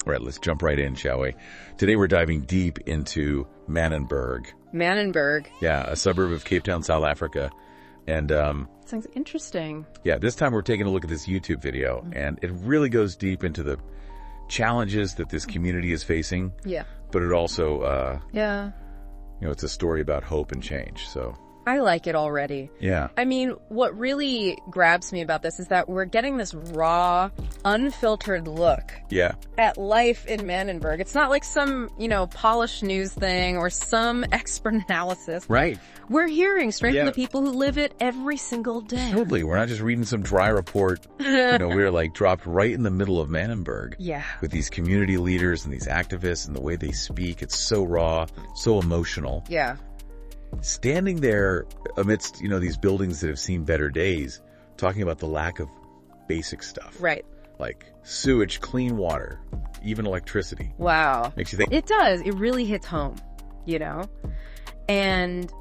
All right, let's jump right in, shall we? Today we're diving deep into MANENBERG. MANENBERG. Yeah, a suburb of Cape Town, South Africa. And sounds interesting. yeah, this time we're taking a look at this YouTube video, and it really goes deep into the challenges that this community is facing. Yeah. But it also, Yeah. it's a story about hope and change. So I like it already. yeah. I mean, what really grabs me about this is that we're getting this raw, unfiltered look Yeah. at life in Manenberg. It's not like some, polished news thing or some expert analysis. Right. We're hearing straight Yeah. from the people who live it every single day. Totally. We're not just reading some dry report. We're like dropped right in the middle of Manenberg. Yeah. With these community leaders and these activists and the way they speak. It's so raw, so emotional. Yeah. Standing there amidst, these buildings that have seen better days, talking about the lack of basic stuff. Right. Like sewage, clean water, even electricity. Wow. Makes you think. It does. It really hits home, And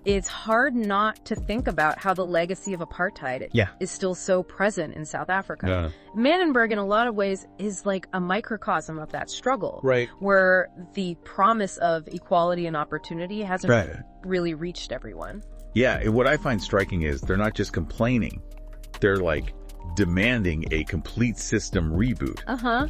it's hard not to think about how the legacy of apartheid is still so present in South Africa. Yeah. Manenberg, in a lot of ways, is like a microcosm of that struggle. Right. Where the promise of equality and opportunity hasn't Right. really reached everyone. Yeah. And what I find striking is they're not just complaining. They're like demanding a complete system reboot. Uh-huh.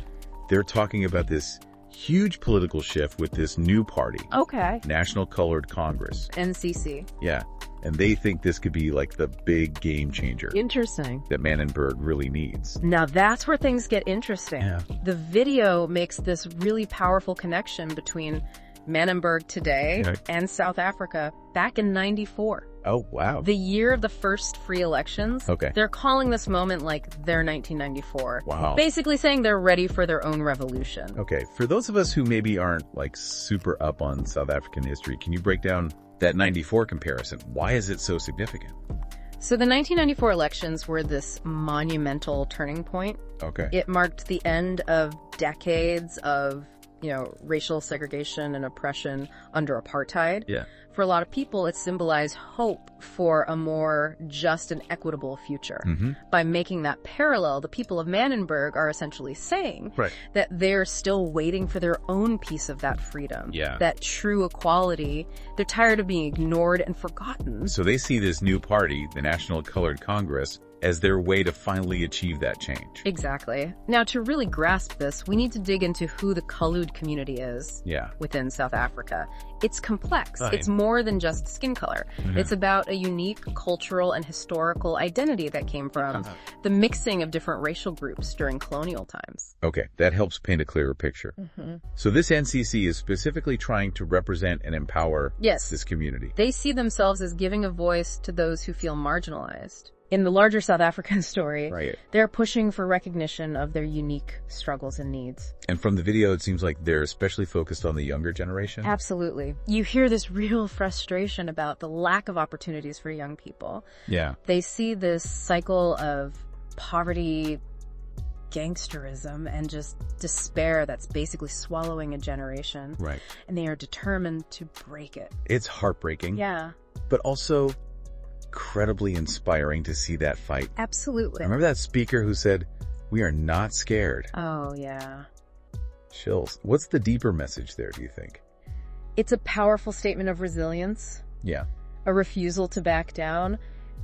They're talking about this huge political shift with this new party. Okay. National Colored Congress. NCC. Yeah. And they think this could be like the big game changer Interesting. that Manenberg really needs. Now that's where things get interesting. Yeah. The video makes this really powerful connection between Manenberg today and South Africa back in '94. Oh, wow. The year of the first free elections. Okay. They're calling this moment like their 1994. Wow. Basically saying they're ready for their own revolution. Okay. For those of us who maybe aren't like super up on South African history, can you break down that 94 comparison? Why is it so significant? So the 1994 elections were this monumental turning point. Okay. It marked the end of decades of racial segregation and oppression under apartheid. Yeah. For a lot of people, it symbolized hope for a more just and equitable future. Mm-hmm. By making that parallel, the people of Manenberg are essentially saying Right. that they're still waiting for their own piece of that freedom, Yeah. that true equality. They're tired of being ignored and forgotten. So they see this new party, the National Colored Congress, as their way to finally achieve that change. Exactly. Now, to really grasp this, we need to dig into who the colored community is Yeah. within South Africa. It's complex. Right. It's more than just skin color. Mhm. It's about a unique cultural and historical identity that came from the mixing of different racial groups during colonial times. Okay. That helps paint a clearer picture. Mm-hmm. So this NCC is specifically trying to represent and empower Yes. this community. They see themselves as giving a voice to those who feel marginalized. In the larger South African story, Right. they're pushing for recognition of their unique struggles and needs. And from the video, it seems like they're especially focused on the younger generation. Absolutely. You hear this real frustration about the lack of opportunities for young people. Yeah. They see this cycle of poverty, gangsterism, and just despair that's basically swallowing a generation. Right. And they are determined to break it. It's heartbreaking. Yeah, But also incredibly inspiring to see that fight. absolutely. Remember that speaker who said, "We are not scared." Oh, yeah. Chills. What's the deeper message there, do you think? It's a powerful statement of resilience, Yeah. a refusal to back down.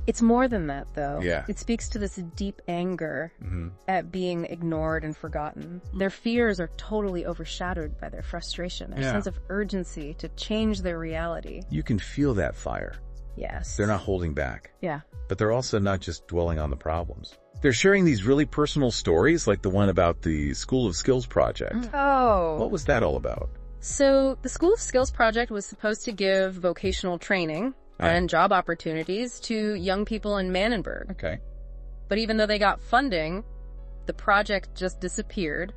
It's more than that, though. Yeah. It speaks to this deep anger Mm-hmm. at being ignored and forgotten. Their fears are totally overshadowed by their frustration, their Yeah. sense of urgency to change their reality. You can feel that fire. Yes. They're not holding back. Yeah. But they're also not just dwelling on the problems. They're sharing these really personal stories, like the one about the School of Skills project. Oh. What was that all about? So the School of Skills project was supposed to give vocational training and job opportunities to young people in Manenberg. Okay. But even though they got funding, the project just disappeared.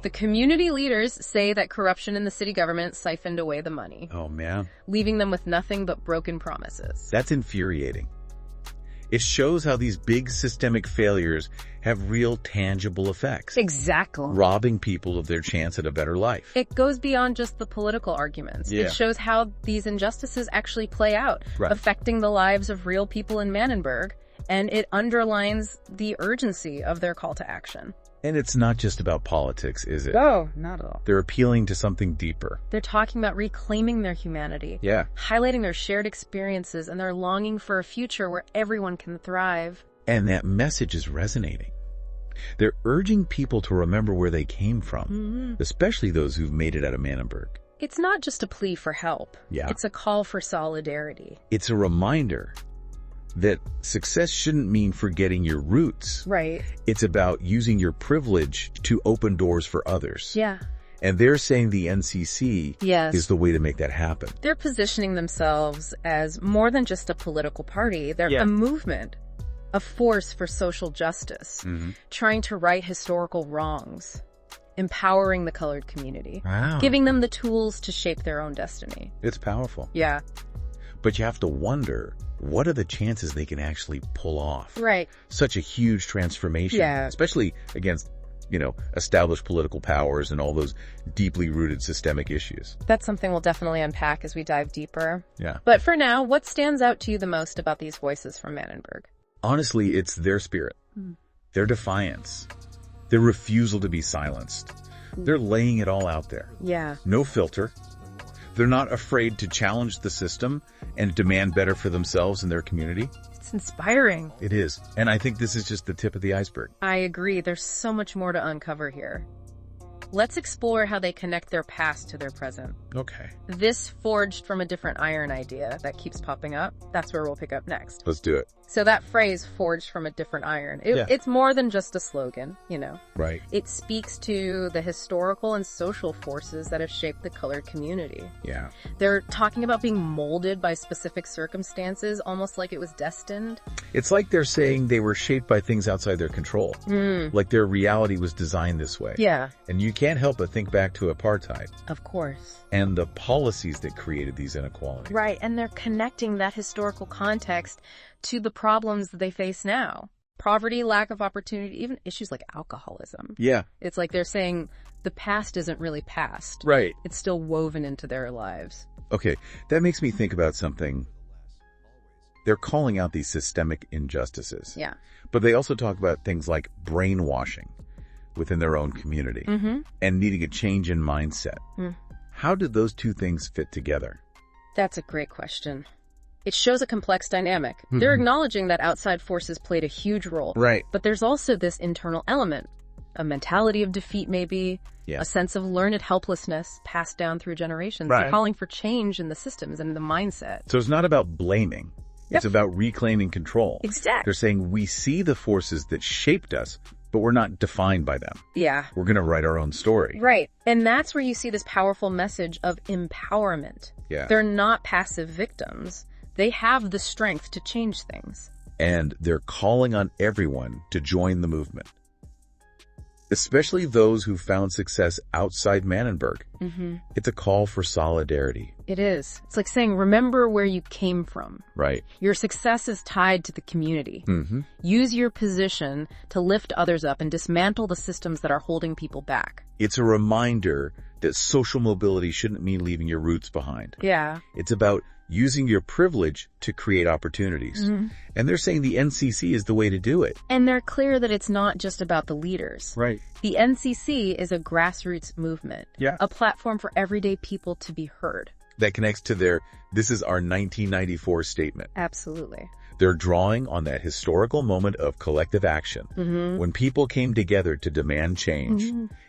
The community leaders say that corruption in the city government siphoned away the money, Oh, man. leaving them with nothing but broken promises. That's infuriating. It shows how these big systemic failures have real tangible effects. Exactly. Robbing people of their chance at a better life. It goes beyond just the political arguments. Yeah. It shows how these injustices actually play out, Right. affecting the lives of real people in Manenberg, and it underlines the urgency of their call to action. And it's not just about politics, is it? No, not at all. They're appealing to something deeper. They're talking about reclaiming their humanity. Yeah. Highlighting their shared experiences and their longing for a future where everyone can thrive. And that message is resonating. They're urging people to remember where they came from, especially those who've made it out of Manenberg. It's not just a plea for help. Yeah. It's a call for solidarity. It's a reminder that success shouldn't mean forgetting your roots. Right. It's about using your privilege to open doors for others. Yeah. And they're saying the NCC Yes. is the way to make that happen. They're positioning themselves as more than just a political party. They're a movement, a force for social justice, trying to right historical wrongs, empowering the colored community, giving them the tools to shape their own destiny. It's powerful. Yeah. But you have to wonder, what are the chances they can actually pull off Right. such a huge transformation, especially against, established political powers and all those deeply rooted systemic issues? That's something we'll definitely unpack as we dive deeper. Yeah. But for now, what stands out to you the most about these voices from Manenberg? Honestly, it's their spirit, their defiance, their refusal to be silenced. They're laying it all out there. Yeah. No filter. They're not afraid to challenge the system and demand better for themselves and their community. It's inspiring. It is. And I think this is just the tip of the iceberg. I agree. There's so much more to uncover here. Let's explore how they connect their past to their present. Okay. This forged from a different iron idea that keeps popping up, that's where we'll pick up next. Let's do it. So that phrase, forged from a different iron, it's more than just a slogan, Right. It speaks to the historical and social forces that have shaped the colored community. Yeah. They're talking about being molded by specific circumstances, almost like it was destined. It's like they're saying they were shaped by things outside their control. Like their reality was designed this way. Yeah. And you can't help but think back to apartheid Of course. and the policies that created these inequalities. Right, and they're connecting that historical context to the problems that they face now. Poverty, lack of opportunity, even issues like alcoholism. Yeah. It's like they're saying the past isn't really past. Right. It's still woven into their lives. Okay. That makes me think about something. They're calling out these systemic injustices. Yeah. But they also talk about things like brainwashing within their own community and needing a change in mindset. How did those two things fit together? That's a great question. It shows a complex dynamic. They're acknowledging that outside forces played a huge role. Right. But there's also this internal element, a mentality of defeat maybe, a sense of learned helplessness passed down through generations. Right. They're calling for change in the systems and the mindset. So it's not about blaming. It's about reclaiming control. Exactly. They're saying we see the forces that shaped us, but we're not defined by them. Yeah. We're going to write our own story. Right. And that's where you see this powerful message of empowerment. Yeah. They're not passive victims. They have the strength to change things. And they're calling on everyone to join the movement, especially those who found success outside Manenberg. It's a call for solidarity. It is. It's like saying, remember where you came from. Right. Your success is tied to the community. Use your position to lift others up and dismantle the systems that are holding people back. It's a reminder that social mobility shouldn't mean leaving your roots behind. Yeah. It's about using your privilege to create opportunities. And they're saying the NCC is the way to do it. And they're clear that it's not just about the leaders. Right. The NCC is a grassroots movement. Yeah. A platform for everyday people to be heard. That connects to their, this is our 1994 statement. Absolutely. They're drawing on that historical moment of collective action when people came together to demand change.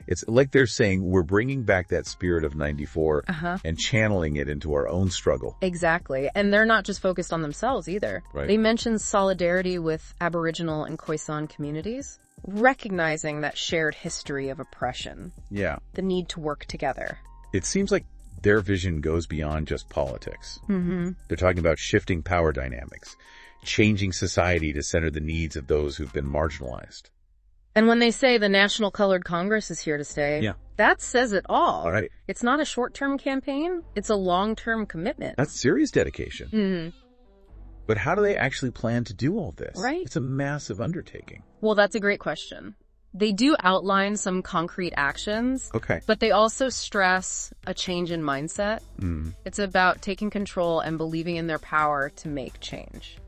It's like they're saying we're bringing back that spirit of 94 and channeling it into our own struggle. Exactly. And they're not just focused on themselves either. Right. They mention solidarity with Aboriginal and Khoisan communities, recognizing that shared history of oppression, Yeah. the need to work together. It seems like their vision goes beyond just politics. They're talking about shifting power dynamics, changing society to center the needs of those who've been marginalized. And when they say the National Colored Congress is here to stay, that says it all. Right. It's not a short-term campaign. It's a long-term commitment. That's serious dedication. But how do they actually plan to do all this? Right. It's a massive undertaking. Well, that's a great question. They do outline some concrete actions, Okay. but they also stress a change in mindset. It's about taking control and believing in their power to make change.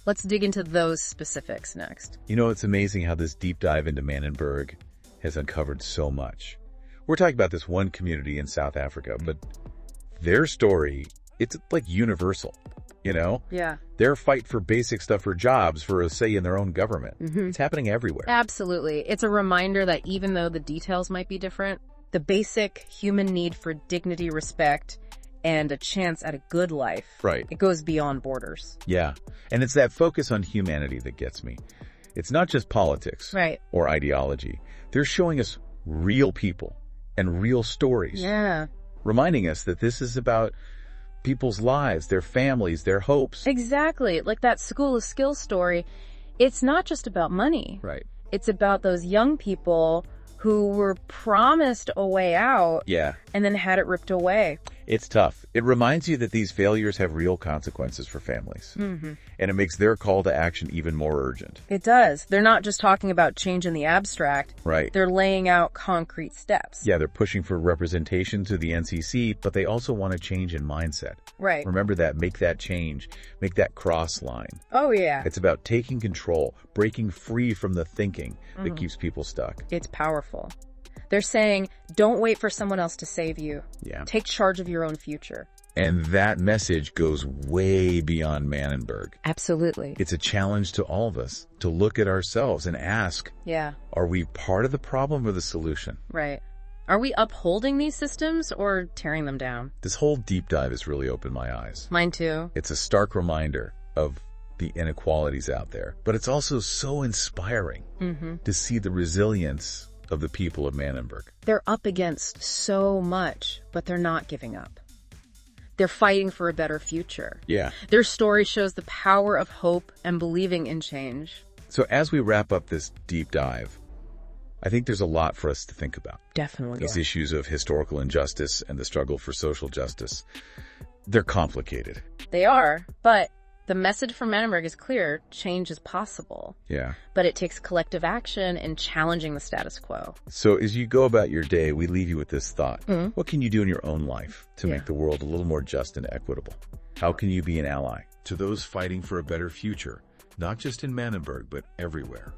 Let's dig into those specifics next. You know, it's amazing how this deep dive into Manenberg has uncovered so much. We're talking about this one community in South Africa, but their story, it's like universal, you know? Yeah. Their fight for basic stuff, for jobs, for a say in their own government. It's happening everywhere. Absolutely. It's a reminder that even though the details might be different, the basic human need for dignity, respect, and a chance at a good life, right, it goes beyond borders. Yeah. And it's that focus on humanity that gets me. It's not just politics, right, or ideology. They're showing us real people and real stories. Yeah. Reminding us that this is about people's lives, their families, their hopes. Exactly. Like that School of Skills story. It's not just about money. Right. It's about those young people who were promised a way out, yeah, and then had it ripped away. It's tough. It reminds you that these failures have real consequences for families. And it makes their call to action even more urgent. It does. They're not just talking about change in the abstract. Right. They're laying out concrete steps. Yeah, they're pushing for representation to the NCC, but they also want a change in mindset. Right. Remember that. Make that change. Make that cross line. Oh, yeah. It's about taking control, breaking free from the thinking that keeps people stuck. It's powerful. They're saying, don't wait for someone else to save you. Yeah. Take charge of your own future. And that message goes way beyond MANENBERG. Absolutely. It's a challenge to all of us to look at ourselves and ask, yeah, are we part of the problem or the solution? Right. Are we upholding these systems or tearing them down? This whole deep dive has really opened my eyes. Mine too. It's a stark reminder of the inequalities out there, but it's also so inspiring to see the resilience of the people of MANENBERG. They're up against so much, but they're not giving up. They're fighting for a better future. Yeah. Their story shows the power of hope and believing in change. So as we wrap up this deep dive, I think there's a lot for us to think about. Definitely. Those issues of historical injustice and the struggle for social justice, they're complicated. They are, but the message from MANENBERG is clear. Change is possible. Yeah. But it takes collective action and challenging the status quo. So as you go about your day, we leave you with this thought. What can you do in your own life to make the world a little more just and equitable? How can you be an ally to those fighting for a better future, not just in MANENBERG, but everywhere?